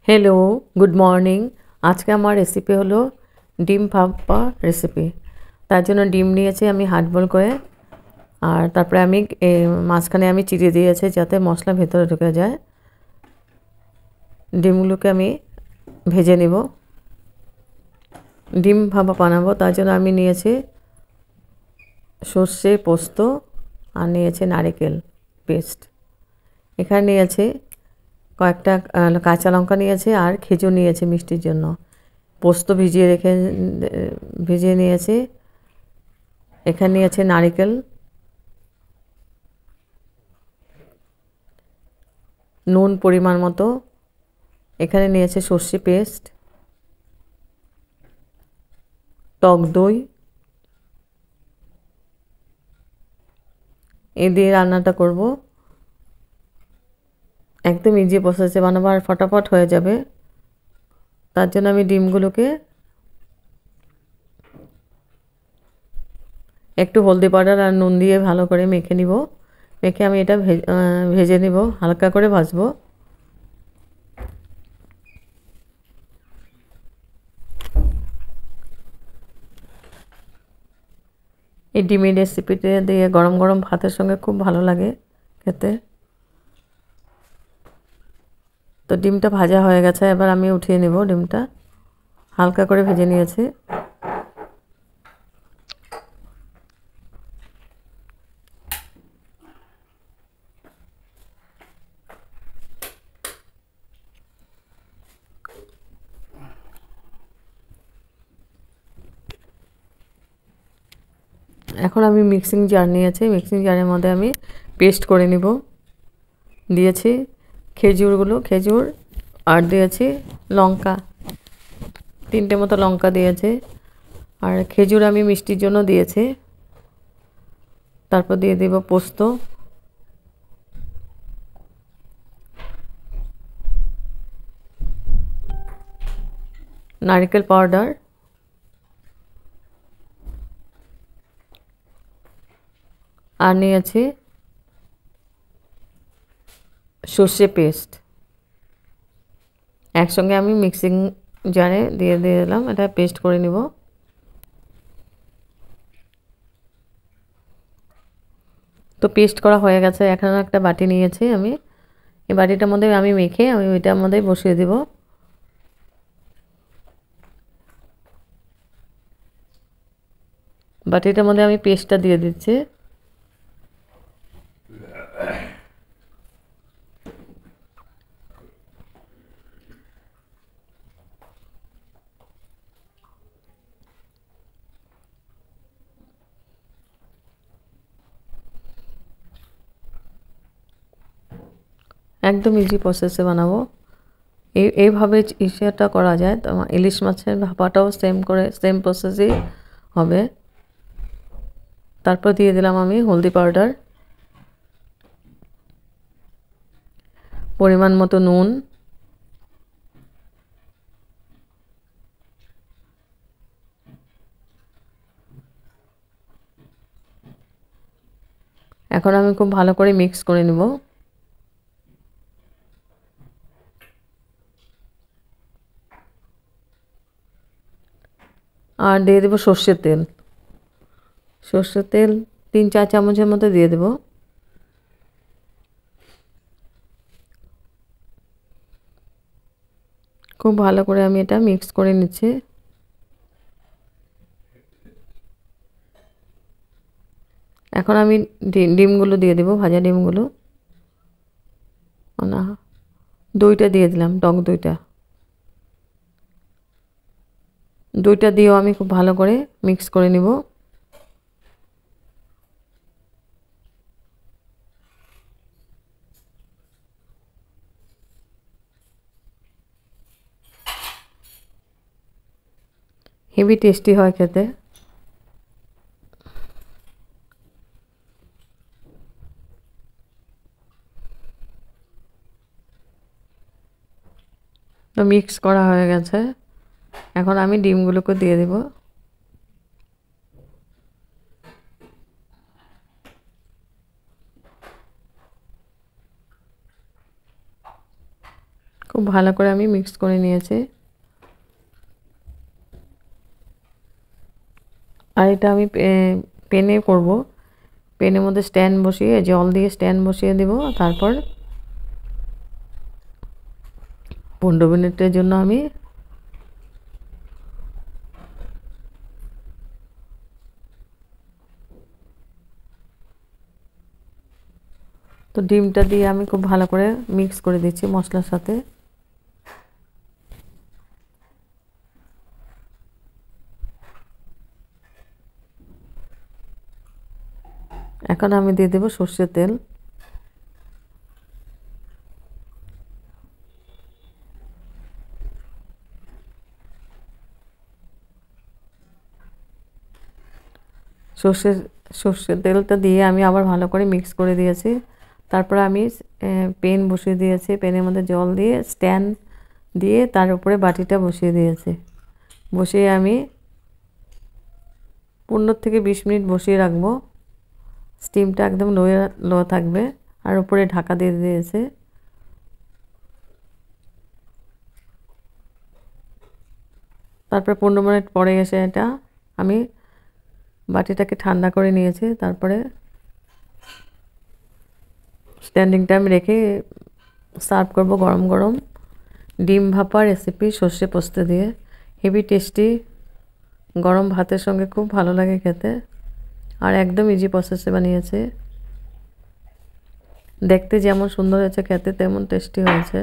Hello, good morning. আজকে আমার recipe হলো ডিম ভাপা রেসিপি। তার জন্য ডিম নিয়েছি আমি হাফ বয়েল করে, আর তারপরে আমি মাঝখানে আমি চিড়ে দিয়েছি যাতে মশলা ভেতরে ঢুকে যায়। ডিমগুলোকে আমি ভেজে নেব। ডিম ভাপা বানাবো, তার জন্য আমি নিয়েছি সর্ষে, পোস্ত আর নিয়েছি নারকেল পেস্ট। এখানে নিয়েছি কয়েকটা কাঁচা লঙ্কা নিয়েছি আর খেজুর নিয়েছি মিষ্টির জন্য। পোস্ত ভিজিয়ে নিয়েছি। এখানে নিয়েছি নারকেল, নুন পরিমাণ মতো। এখানে নিয়েছে সর্ষে পেস্ট, টক দই। এই দিয়ে রান্নাটা করব। একদম ইজি প্রসেসে বানাবো আর ফটাফট হয়ে যাবে। তার জন্য আমি ডিমগুলোকে একটু হলদি পাউডার আর নুন দিয়ে ভালো করে মেখে নিব। মেখে আমি এটা ভেজে নিব, হালকা করে ভাজবো। এই ডিমের রেসিপিতে দিয়ে গরম গরম ভাতের সঙ্গে খুব ভালো লাগে খেতে। তো ডিমটা ভাজা হয়ে গেছে, এবার আমি উঠিয়ে নেব। ডিমটা হালকা করে ভেজে নিয়েছি। এখন আমি মিক্সিং জার নিয়েছি, মিক্সিং জারের মধ্যে আমি পেস্ট করে নিব। দিয়েছি খেজুর আর দিয়েছি লঙ্কা, 3টে মতো লঙ্কা দিয়েছি। আর খেজুর আমি মিষ্টির জন্য দিয়েছি। তারপর দিয়ে দেব পোস্ত, নারকেল পাউডার, আর নিয়েছি সর্ষে পেস্ট। একসঙ্গে আমি মিক্সিং জারে দিয়ে দিলাম, এটা পেস্ট করে নিব। তো পেস্ট করা হয়ে গেছে। এখন একটা বাটি নিয়েছি আমি, এই বাটিটার মধ্যে আমি মেখে আমি ওইটার মধ্যে বসিয়ে দেব। বাটিটার মধ্যে আমি পেস্টটা দিয়ে দিচ্ছি। একদম ইজি প্রসেসে বানাবো। এইভাবে ইসেটা করা যায়। তো ইলিশ মাছের ভাপাটাও সেম প্রসেসেই হবে। তারপর দিয়ে দিলাম আমি হলদি পাউডার, পরিমাণ মতো নুন, এখন আমি খুব ভালো করে মিক্স করে নেব। আর দিয়ে দেবো সর্ষের তেল। 3-4 চামচের মতো দিয়ে দেব। খুব ভালো করে আমি এটা মিক্স করে নিচ্ছি। এখন আমি ডিমগুলো দিয়ে দেব, ভাজা ডিমগুলো। না, দইটা দিয়ে দিলাম, টক দইটা দিয়েও আমি খুব ভালো করে মিক্স করে নিব। হেভি টেস্টি হয় খেতে। তো মিক্স করা হয়ে গেছে, এখন আমি ডিমগুলোকে দিয়ে দেব। খুব ভালো করে আমি মিক্স করে নিয়েছি। আর এটা আমি পেনে করব। পেনের মধ্যে স্ট্যান্ড বসিয়ে জল দিয়ে স্ট্যান্ড বসিয়ে দেব। তারপর 15 মিনিটের জন্য আমি তো ডিমটা দিয়ে আমি খুব ভালো করে মিক্স করে দিচ্ছি মশলার সাথে। এখন আমি দিয়ে দেব সর্ষের তেল। সর্ষের তেলটা দিয়ে আমি আবার ভালো করে মিক্স করে দিয়েছি। তারপর আমি পেন বসিয়ে দিয়েছি। পেনের মধ্যে জল দিয়ে স্ট্যান্ড দিয়ে তার উপরে বাটিটা বসিয়ে দিয়েছি। বসিয়ে আমি 15 থেকে 20 মিনিট বসিয়ে রাখবো। স্টিমটা একদম লো থাকবে। আর উপরে ঢাকা দিয়ে দিয়েছে। তারপরে 15 মিনিট পরে এসে এটা আমি বাটিটাকে ঠান্ডা করে নিয়েছি। তারপরে স্ট্যান্ডিং টাইম রেখে সার্ভ করব গরম গরম ডিম ভাপা রেসিপি সর্ষে পোস্ত দিয়ে। হেভি টেস্টি, গরম ভাতের সঙ্গে খুব ভালো লাগে খেতে। আর একদম ইজি প্রসেসে বানিয়েছে। দেখতে যেমন সুন্দর হয়েছে খেতে তেমন টেস্টি হয়েছে।